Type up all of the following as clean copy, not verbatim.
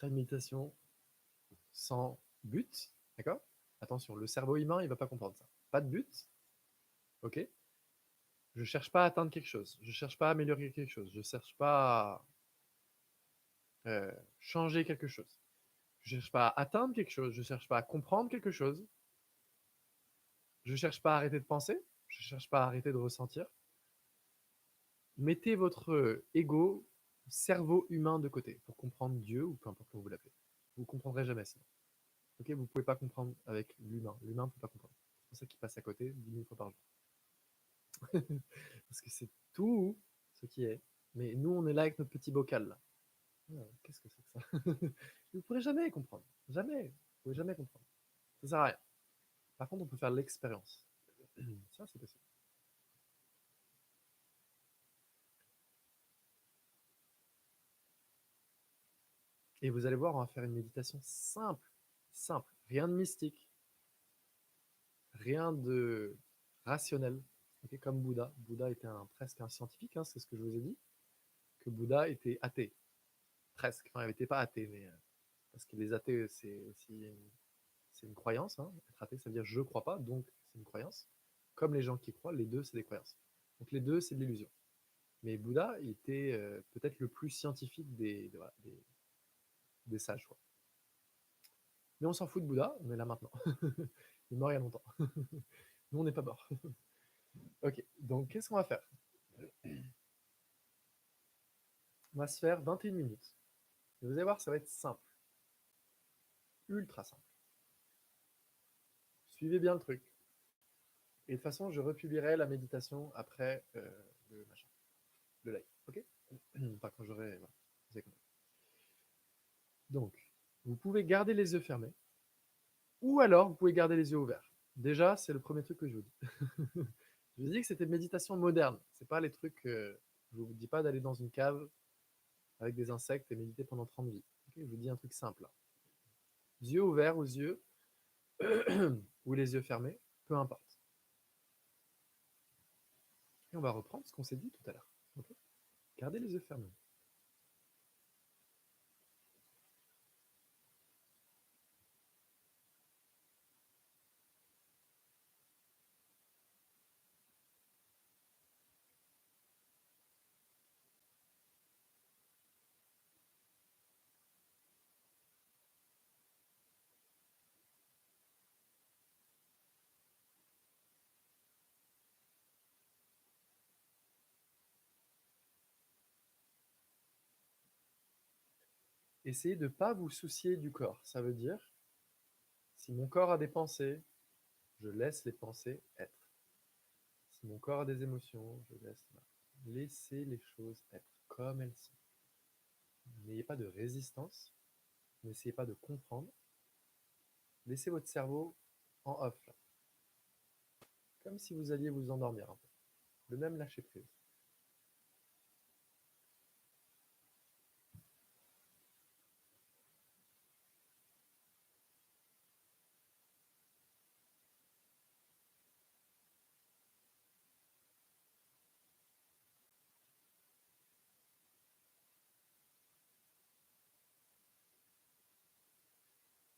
serait une méditation sans but, d'accord? Attention, le cerveau humain, il ne va pas comprendre ça. Pas de but, ok? Je ne cherche pas à atteindre quelque chose, je ne cherche pas à améliorer quelque chose, je ne cherche pas à changer quelque chose. Je ne cherche pas à atteindre quelque chose, je ne cherche pas à comprendre quelque chose, je ne cherche pas à arrêter de penser, je ne cherche pas à arrêter de ressentir. Mettez votre ego, cerveau humain de côté pour comprendre Dieu ou peu importe comment vous l'appelez. Vous ne comprendrez jamais sinon. Okay, vous ne pouvez pas comprendre avec l'humain. L'humain ne peut pas comprendre. C'est pour ça qu'il passe à côté 10 000 fois par jour. Parce que c'est tout ce qui est. Mais nous, on est là avec notre petit bocal. Là. Qu'est-ce que c'est que ça? Vous ne pourrez jamais comprendre. Jamais. Vous ne pouvez jamais comprendre. Ça ne sert à rien. Par contre, on peut faire l'expérience. Ça, c'est possible. Et vous allez voir, on va faire une méditation simple. Simple. Rien de mystique. Rien de rationnel. Okay, comme Bouddha. Bouddha était presque un scientifique, hein, c'est ce que je vous ai dit. Que Bouddha était athée. Presque. Enfin, il n'était pas athée, mais parce que les athées, c'est aussi une croyance. Hein. Être athée, ça veut dire je ne crois pas, donc c'est une croyance. Comme les gens qui croient, les deux, c'est des croyances. Donc les deux, c'est de l'illusion. Mais Bouddha il était peut-être le plus scientifique des sages. Quoi. Mais on s'en fout de Bouddha, on est là maintenant. Il est mort il y a longtemps. Nous, on n'est pas mort. Ok, donc qu'est-ce qu'on va faire? On va se faire 21 minutes. Et vous allez voir, ça va être simple. Ultra simple. Suivez bien le truc. Et de toute façon, je republierai la méditation après le live. Ok? Pas quand j'aurai. Voilà. Donc, vous pouvez garder les yeux fermés. Ou alors, vous pouvez garder les yeux ouverts. Déjà, c'est le premier truc que je vous dis. Je vous dis que c'était une méditation moderne. C'est pas les trucs. Je vous dis pas d'aller dans une cave avec des insectes et méditer pendant 30 vies. Okay, je vous dis un truc simple. Là. Yeux ouverts aux yeux ou les yeux fermés, peu importe. Et on va reprendre ce qu'on s'est dit tout à l'heure. Okay, gardez les yeux fermés. Essayez de ne pas vous soucier du corps. Ça veut dire, si mon corps a des pensées, je laisse les pensées être. Si mon corps a des émotions, je laisse. Laissez les choses être comme elles sont. N'ayez pas de résistance, n'essayez pas de comprendre. Laissez votre cerveau en off, là. Comme si vous alliez vous endormir un peu. Le même lâcher prise.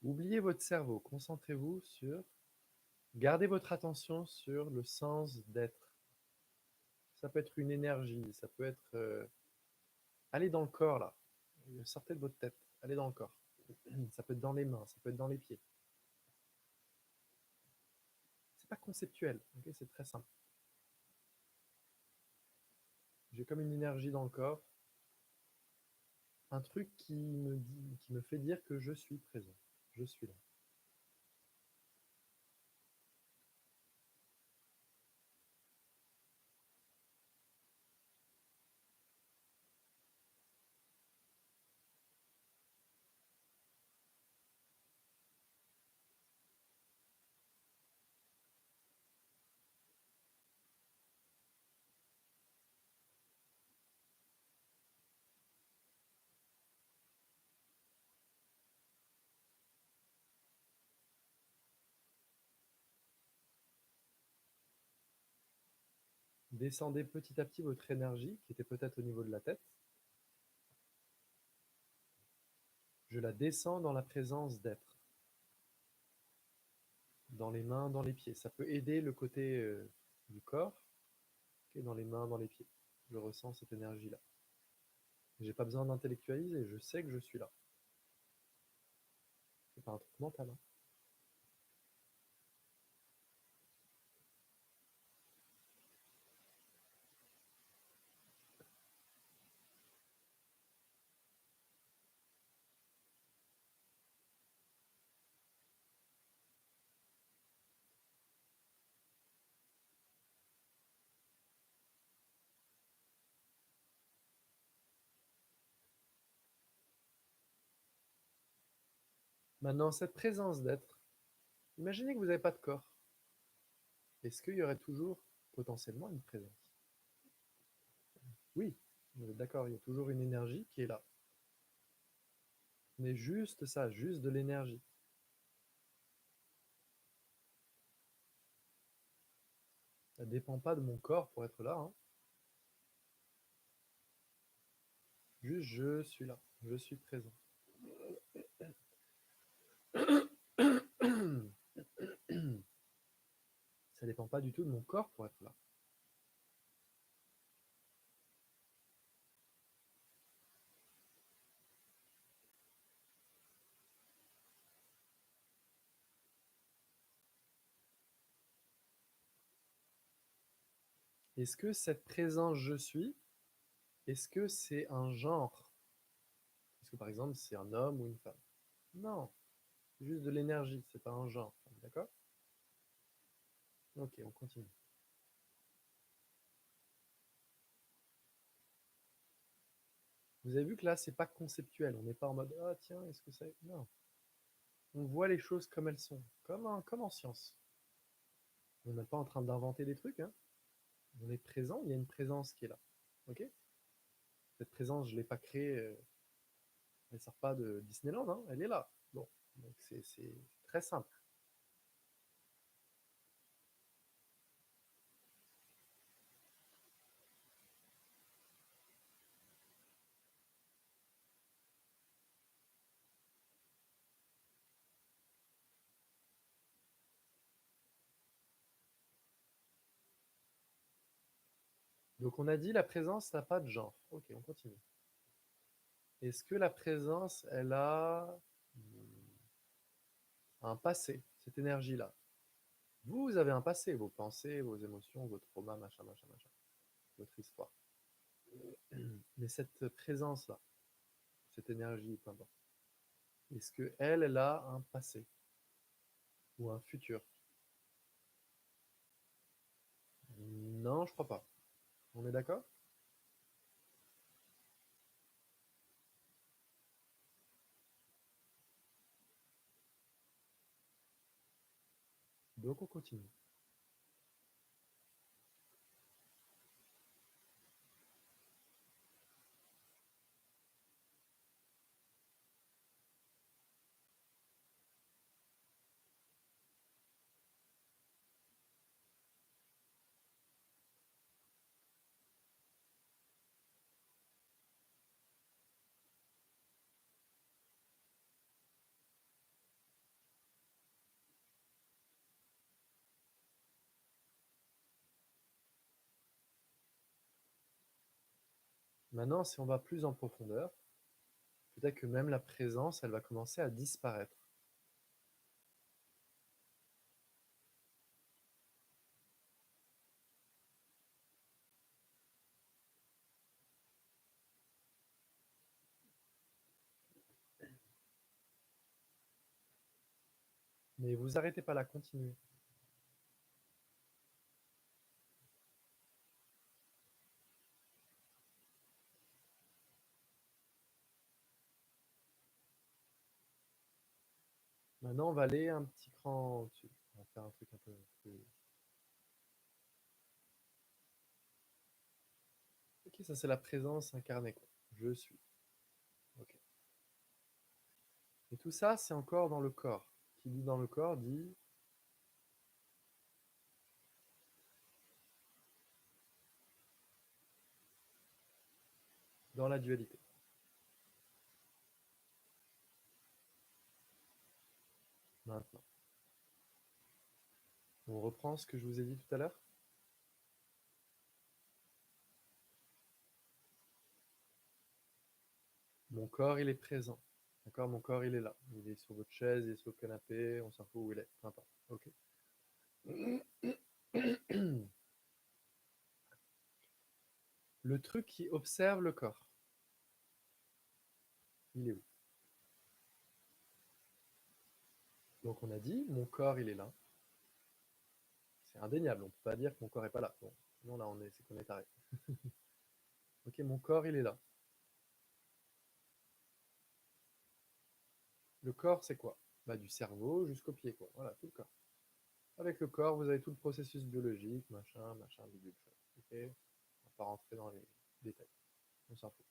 Oubliez votre cerveau, concentrez-vous sur. Gardez votre attention sur le sens d'être. Ça peut être une énergie, ça peut être. Allez dans le corps là. Sortez de votre tête, allez dans le corps. Ça peut être dans les mains, ça peut être dans les pieds. C'est pas conceptuel, okay, c'est très simple. J'ai comme une énergie dans le corps, un truc qui me fait dire que je suis présent, je suis là. Descendez petit à petit votre énergie, qui était peut-être au niveau de la tête, Je la descends dans la présence d'être. Dans les mains, dans les pieds. Ça peut aider le côté du corps, okay, dans les mains, dans les pieds. Je ressens cette énergie-là. J'ai pas besoin d'intellectualiser, je sais que je suis là. C'est pas un truc mental. Hein. Maintenant, cette présence d'être, imaginez que vous n'avez pas de corps. Est-ce qu'il y aurait toujours potentiellement une présence? Oui, vous êtes d'accord, il y a toujours une énergie qui est là. Mais juste ça, juste de l'énergie. Ça ne dépend pas de mon corps pour être là. Hein. Juste je suis là, je suis présent. Ça ne dépend pas du tout de mon corps pour être là. Est-ce que cette présence je suis, est-ce que c'est un genre? Est-ce que par exemple c'est un homme ou une femme? Non, c'est juste de l'énergie, c'est pas un genre. D'accord? Ok, on continue. Vous avez vu que là, c'est pas conceptuel. On n'est pas en mode ah tiens, est-ce que ça. Non. On voit les choses comme elles sont, comme en science. On n'est pas en train d'inventer des trucs. Hein. On est présent, il y a une présence qui est là. Ok? Cette présence, je ne l'ai pas créée, elle ne sort pas de Disneyland, hein, elle est là. Bon, donc c'est très simple. Donc on a dit la présence n'a pas de genre. Ok, on continue. Est-ce que la présence, elle a un passé, cette énergie-là? Vous avez un passé, vos pensées, vos émotions, vos traumas, machin, machin, machin, votre histoire. Mais cette présence-là, cette énergie, peu importe, est-ce qu'elle, elle a un passé ou un futur? Non, je crois pas. On est d'accord? Donc on continue. Maintenant, si on va plus en profondeur, peut-être que même la présence, elle va commencer à disparaître. Mais vous arrêtez pas là, continuez. Maintenant, on va aller un petit cran au-dessus. On va faire un truc un peu plus. Ok, ça c'est la présence incarnée, quoi. Je suis. Ok. Et tout ça, c'est encore dans le corps. Qui dit dans le corps dit dans la dualité. Maintenant, on reprend ce que je vous ai dit tout à l'heure. Mon corps, il est présent. D'accord? Mon corps, il est là. Il est sur votre chaise, il est sur le canapé, on s'en fout où il est. Peu importe. Ok. Le truc qui observe le corps, il est où? Donc on a dit, mon corps, il est là. C'est indéniable, on ne peut pas dire que mon corps n'est pas là. Bon, sinon là, c'est qu'on est taré. Ok, mon corps, il est là. Le corps, c'est quoi? Bah, du cerveau jusqu'au pied, quoi. Voilà, tout le corps. Avec le corps, vous avez tout le processus biologique, machin, machin, bidule, chouette. Ok? On va pas rentrer dans les détails. On s'en fout.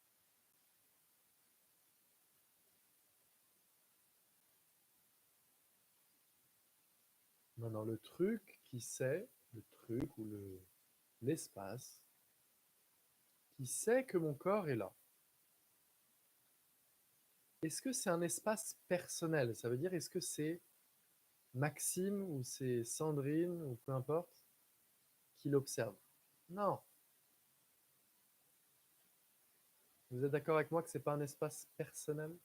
Maintenant, le truc qui sait, le truc ou l'espace, qui sait que mon corps est là. Est-ce que c'est un espace personnel? Ça veut dire, est-ce que c'est Maxime ou c'est Sandrine ou peu importe qui l'observe? Non. Vous êtes d'accord avec moi que c'est pas un espace personnel?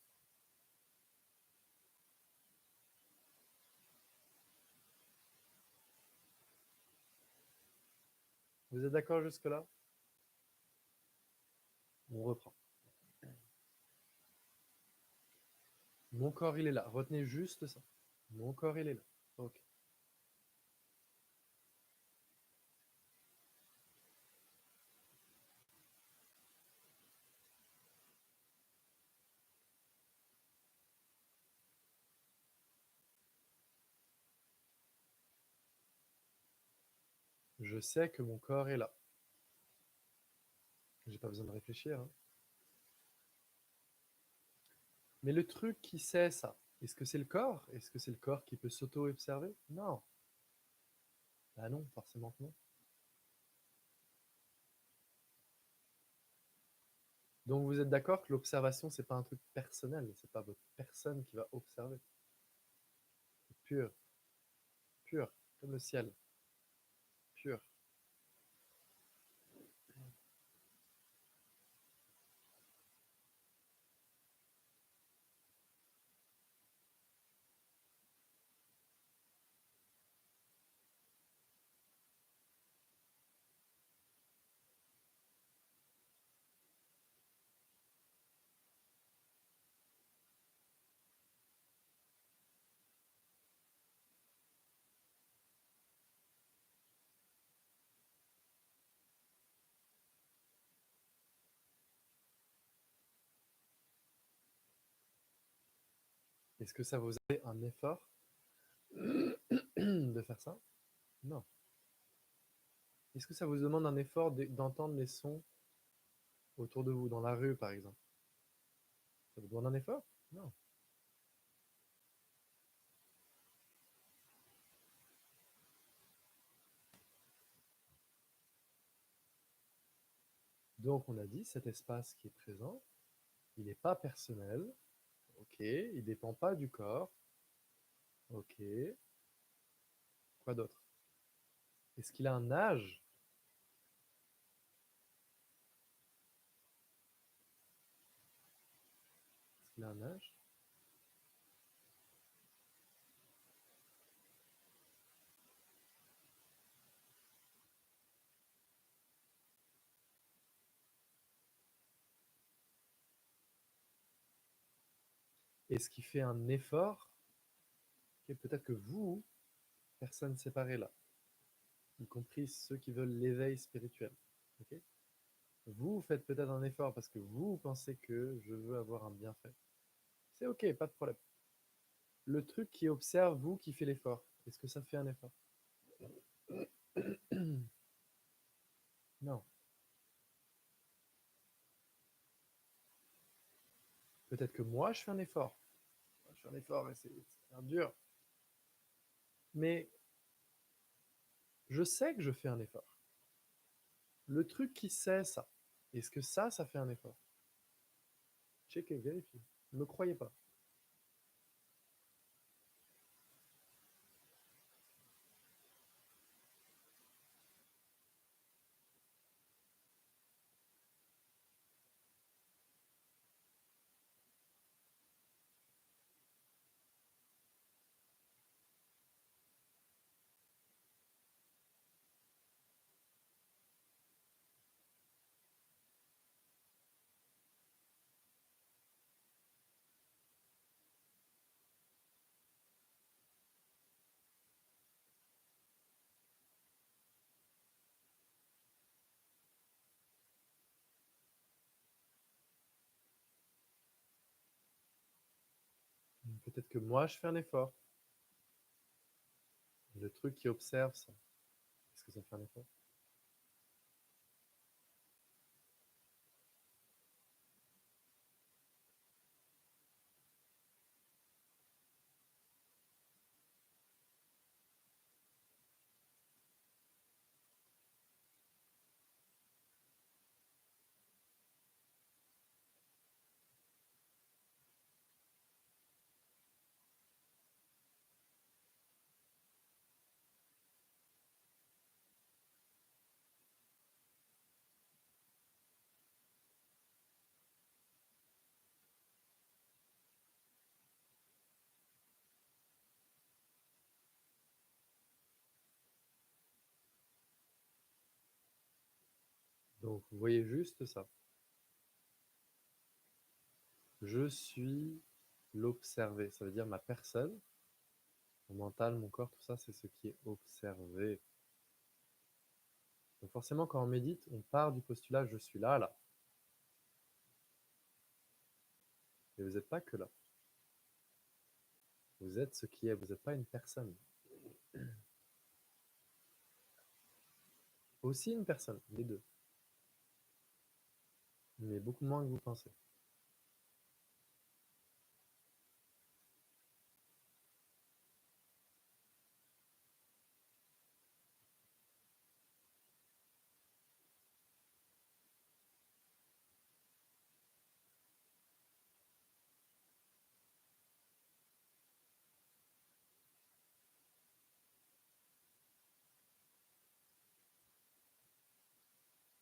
Vous êtes d'accord jusque-là? On reprend. Mon corps, il est là. Retenez juste ça. Mon corps, il est là. Ok. Je sais que mon corps est là. J'ai pas besoin de réfléchir, hein. Mais le truc qui sait ça, est-ce que c'est le corps? Est-ce que c'est le corps qui peut s'auto-observer? Non. Ah non, forcément que non. Donc vous êtes d'accord que l'observation, c'est pas un truc personnel, c'est pas votre personne qui va observer. C'est pur, pur, comme le ciel, pur. Est-ce que ça vous fait un effort de faire ça? Non. Est-ce que ça vous demande un effort d'entendre les sons autour de vous, dans la rue par exemple? Ça vous demande un effort? Non. Donc on a dit, cet espace qui est présent, il n'est pas personnel, ok, il ne dépend pas du corps, ok. Quoi d'autre? Est-ce qu'il a un âge? Est-ce qu'il a un âge? Est-ce qu'il fait un effort? Ok, peut-être que vous, personne séparée là, y compris ceux qui veulent l'éveil spirituel, ok, vous faites peut-être un effort parce que vous pensez que je veux avoir un bienfait. C'est ok, pas de problème. Le truc qui observe vous qui fait l'effort, est-ce que ça fait un effort? Non. Peut-être que moi, je fais un effort. Je fais un effort et c'est dur. Mais je sais que je fais un effort. Le truc qui sait ça, est-ce que ça fait un effort? Checkez, vérifiez. Ne me croyez pas. Peut-être que moi, je fais un effort. Le truc qui observe ça, est-ce que ça fait un effort? Donc, vous voyez juste ça. Je suis l'observé. Ça veut dire ma personne, mon mental, mon corps, tout ça, c'est ce qui est observé. Donc forcément, quand on médite, on part du postulat je suis là, là. Et vous n'êtes pas que là. Vous êtes ce qui est, vous n'êtes pas une personne. Aussi une personne, les deux. Mais beaucoup moins que vous pensez.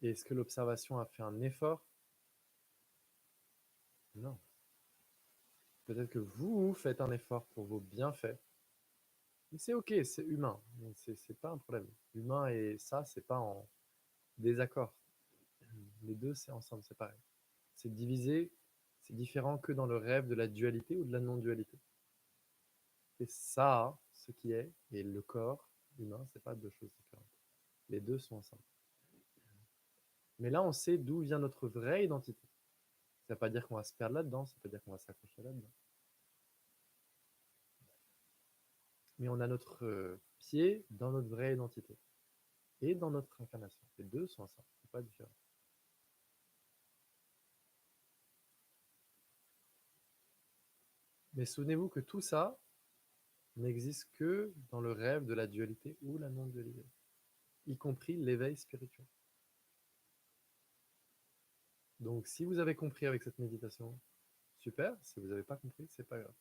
Et est-ce que l'observation a fait un effort? Non. Peut-être que vous faites un effort pour vos bienfaits. Mais c'est ok, c'est humain. C'est pas un problème. L'humain et ça, c'est pas en désaccord. Les deux, c'est ensemble, c'est pareil. C'est divisé, c'est différent que dans le rêve de la dualité ou de la non-dualité. C'est ça, ce qui est, et le corps humain, c'est pas deux choses différentes. Les deux sont ensemble. Mais là, on sait d'où vient notre vraie identité. Ça ne veut pas dire qu'on va se perdre là-dedans, ça ne veut pas dire qu'on va s'accrocher là-dedans. Mais on a notre pied dans notre vraie identité et dans notre incarnation. Les deux sont ensemble, c'est pas différent. Mais souvenez-vous que tout ça n'existe que dans le rêve de la dualité ou la non-dualité, y compris l'éveil spirituel. Donc, si vous avez compris avec cette méditation, super. Si vous n'avez pas compris, c'est pas grave.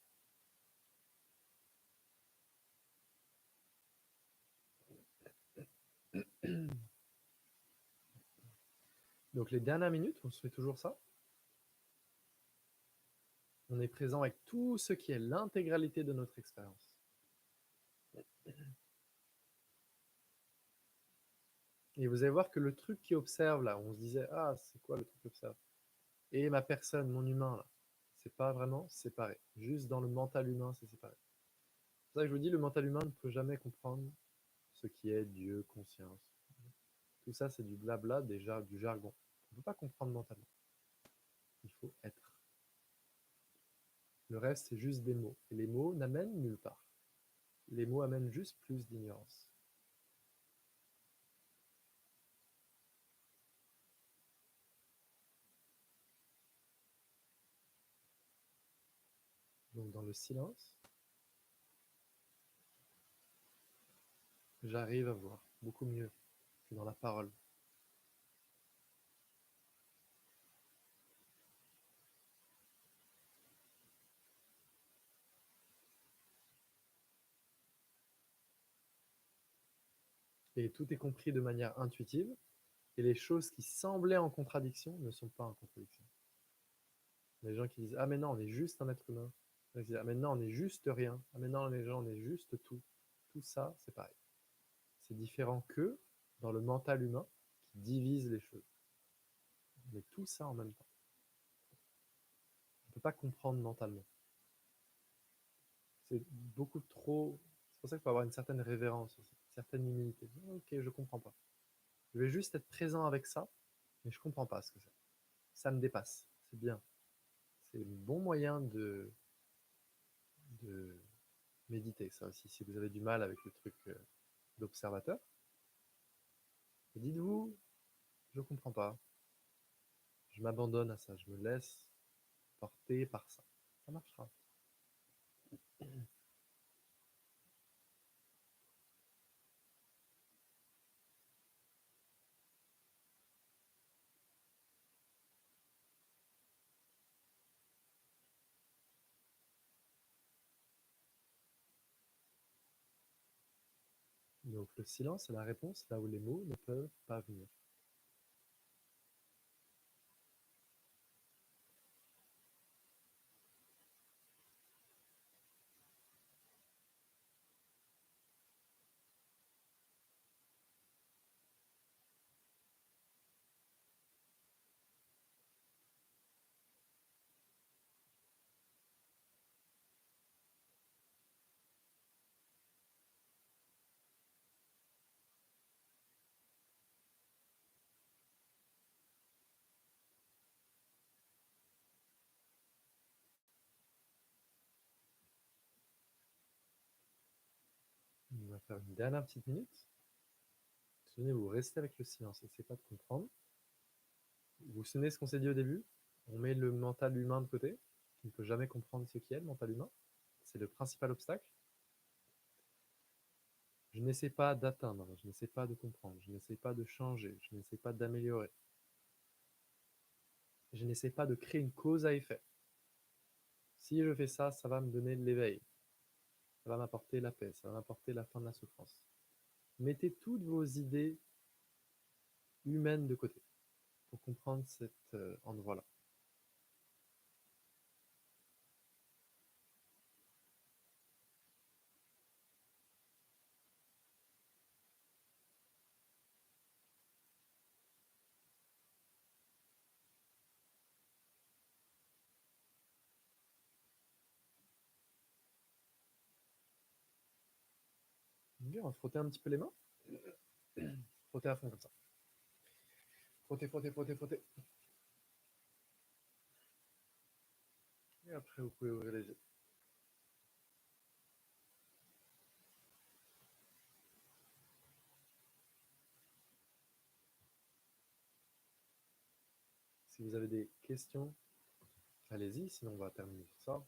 Donc, les dernières minutes, on se fait toujours ça. On est présent avec tout ce qui est l'intégralité de notre expérience. Et vous allez voir que le truc qui observe là, on se disait, ah, c'est quoi le truc qui observe? Et ma personne, mon humain là, c'est pas vraiment séparé. Juste dans le mental humain, c'est séparé. C'est pour ça que je vous dis, le mental humain ne peut jamais comprendre ce qui est Dieu, conscience. Tout ça, c'est du blabla, déjà du jargon. On ne peut pas comprendre mentalement. Il faut être. Le reste, c'est juste des mots. Et les mots n'amènent nulle part. Les mots amènent juste plus d'ignorance. Donc dans le silence, j'arrive à voir beaucoup mieux que dans la parole. Et tout est compris de manière intuitive, et les choses qui semblaient en contradiction ne sont pas en contradiction. Les gens qui disent ah mais non, on est juste un être humain. Ils disent ah mais non, on est juste rien. Ah mais non, les gens, on est juste tout. Tout ça, c'est pareil. C'est différent que dans le mental humain qui divise les choses. Mais tout ça en même temps. On ne peut pas comprendre mentalement. C'est beaucoup trop. C'est pour ça qu'il faut avoir une certaine révérence aussi, une certaine humilité. Ok, je comprends pas. Je vais juste être présent avec ça, mais je comprends pas ce que c'est. Ça me dépasse. C'est bien. C'est un bon moyen de méditer, ça aussi. Si vous avez du mal avec le truc d'observateur, dites-vous, je ne comprends pas. Je m'abandonne à ça, je me laisse porter par ça. Ça marchera. Donc le silence est la réponse là où les mots ne peuvent pas venir. On va faire une dernière petite minute. Souvenez-vous, restez avec le silence, n'essayez pas de comprendre. Vous vous souvenez ce qu'on s'est dit au début? On met le mental humain de côté, qui ne peut jamais comprendre ce qu'est le mental humain. C'est le principal obstacle. Je n'essaie pas d'atteindre, je n'essaie pas de comprendre, je n'essaie pas de changer, je n'essaie pas d'améliorer. Je n'essaie pas de créer une cause à effet. Si je fais ça, ça va me donner l'éveil, ça va m'apporter la paix, ça va m'apporter la fin de la souffrance. Mettez toutes vos idées humaines de côté pour comprendre cet endroit-là. Bien, on va frotter un petit peu les mains. Frotter à fond comme ça. Frotter, frotter, frotter, frotter. Et après, vous pouvez ouvrir les yeux. Si vous avez des questions, allez-y, sinon on va terminer sur ça.